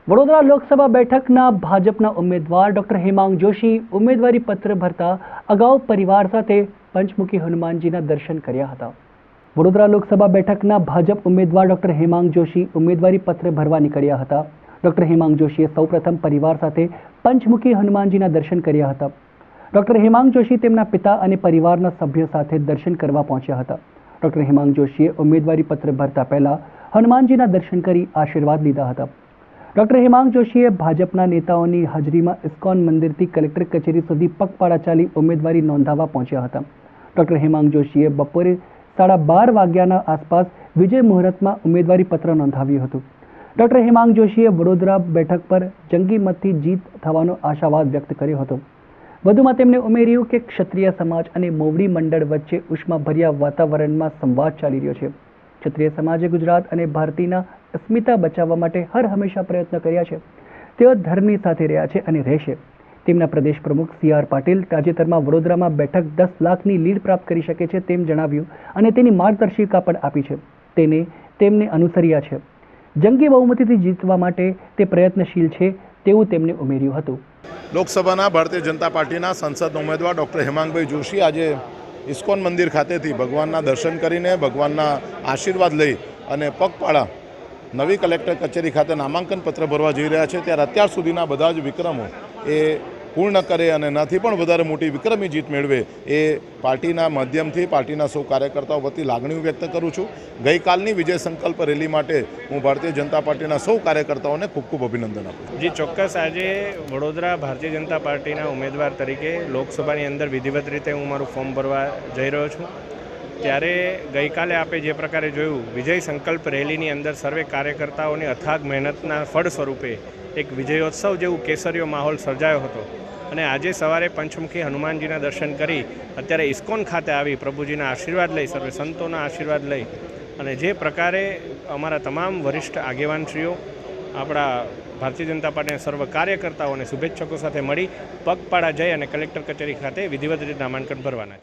વડોદરા લોકસભા બેઠકના ભાજપના ઉમેદવાર ડોક્ટર હેમાંગ જોશી ઉમેદવારી પત્ર ભરતા અગાઉ પરિવાર સાથે પંચમુખી હનુમાનજીના દર્શન કર્યા હતા। વડોદરા લોકસભા બેઠકના ભાજપ ઉમેદવાર ડોક્ટર હેમાંગ જોશી ઉમેદવારી પત્ર ભરવા નીકળ્યા હતા। ડોક્ટર હેમાંગ જોશીએ સૌપ્રથમ પરિવાર સાથે પંચમુખી હનુમાનજીના દર્શન કર્યા હતા। ડોક્ટર હેમાંગ જોશી તેમના પિતા અને પરિવારના સભ્યો સાથે દર્શન કરવા પહોંચ્યા હતા। ડોક્ટર હેમાંગ જોશીએ ઉમેદવારી પત્ર ભરતા પહેલા હનુમાનજીના દર્શન કરી આશીર્વાદ લીધા હતા। ડોક્ટર હેમાંગ જોશીએ ભાજપના નેતાઓની હાજરીમાં ઇસ્કોન મંદિરથી કલેક્ટર કચેરી સુધી પગપાળા ચાલી ઉમેદવારી નોંધાવવા પહોંચ્યા હતા। ડોક્ટર હેમાંગ જોશીએ બપોરે 12:30 વાગ્યાના આસપાસ વિજય મુહૂર્તમાં ઉમેદવારી પત્ર નોંધાવ્યું હતું। ડોક્ટર હેમાંગ જોશીએ વડોદરા બેઠક પર જંગી મતથી જીત થવાનો આશાવાદ વ્યક્ત કર્યો હતો। વધુમાં તેમણે ઉમેર્યું કે ક્ષત્રિય સમાજ અને મોવડી મંડળ વચ્ચે ઉષ્માભર્યા વાતાવરણમાં સંવાદ ચાલી રહ્યો છે। ક્ષત્રિય સમાજે ગુજરાત અને ભારતીના અસ્મિતા બચાવવા માટે હર હંમેશા પ્રયત્ન કર્યા છે। તેઓ ધર્મની સાથે રહ્યા છે અને રહેશે। તેમના પ્રદેશ પ્રમુખ CR પાટીલ તાજેતરમાં વડોદરામાં બેઠક 10 લાખની લીડ પ્રાપ્ત કરી શકે છે તેમ જણાવ્યું અને તેની માર્ગદર્શિકા પણ આપી છે। તેમને અનુસર્યા છે। જંગી બહુમતીથી જીતવા માટે તે પ્રયત્નશીલ છે તેવું તેમણે ઉમેર્યું હતું। લોકસભાના ભારતીય જનતા પાર્ટીના સંસદ ઉમેદવાર ડૉક્ટર હેમાંગભાઈ જોશી આજે ઇસ્કોન મંદિર ખાતેથી ભગવાનના દર્શન કરીને ભગવાનના આશીર્વાદ લઈ અને પગપાળા નવી કલેક્ટર કચેરી ખાતે નામાંકન પત્ર ભરવા જઈ રહ્યા છે। ત્યારે અત્યાર સુધીના બધા જ વિક્રમો એ પૂર્ણ કરે અને નથી પણ વધારે મોટી વિક્રમી જીત મેળવે એ પાર્ટીના માધ્યમથી પાર્ટીના સૌ કાર્યકર્તાઓ વતી લાગણીઓ વ્યક્ત કરું છું। ગઈકાલની વિજય સંકલ્પ રેલી માટે હું ભારતીય જનતા પાર્ટીના સૌ કાર્યકર્તાઓને ખૂબ ખૂબ અભિનંદન આપું છું। જી ચોક્કસ, આજે વડોદરા ભારતીય જનતા પાર્ટીના ઉમેદવાર તરીકે લોકસભાની અંદર વિધિવત રીતે હું મારું ફોર્મ ભરવા જઈ રહ્યો છું। ત્યારે ગઈકાલે આપે જે પ્રકારે જોયું, વિજય સંકલ્પ રેલીની અંદર સર્વે કાર્યકર્તાઓની અથાગ મહેનતના ફળ સ્વરૂપે એક વિજયોત્સવ જેવું કેસરીયો માહોલ સર્જાયો હતો। અને આજે સવારે પંચમુખી હનુમાનજીના દર્શન કરી અત્યારે ઇસ્કોન ખાતે આવી પ્રભુજીના આશીર્વાદ લઈ, સર્વે સંતોના આશીર્વાદ લઈ અને જે પ્રકારે અમારા તમામ વરિષ્ઠ આગેવાનશ્રીઓ, આપણા ભારતીય જનતા પાર્ટીના સર્વ કાર્યકર્તાઓ અને શુભેચ્છકો સાથે મળી પગપાળા જઈ અને કલેક્ટર કચેરી ખાતે વિધિવત રીતે નામાંકન ભરવાના છે।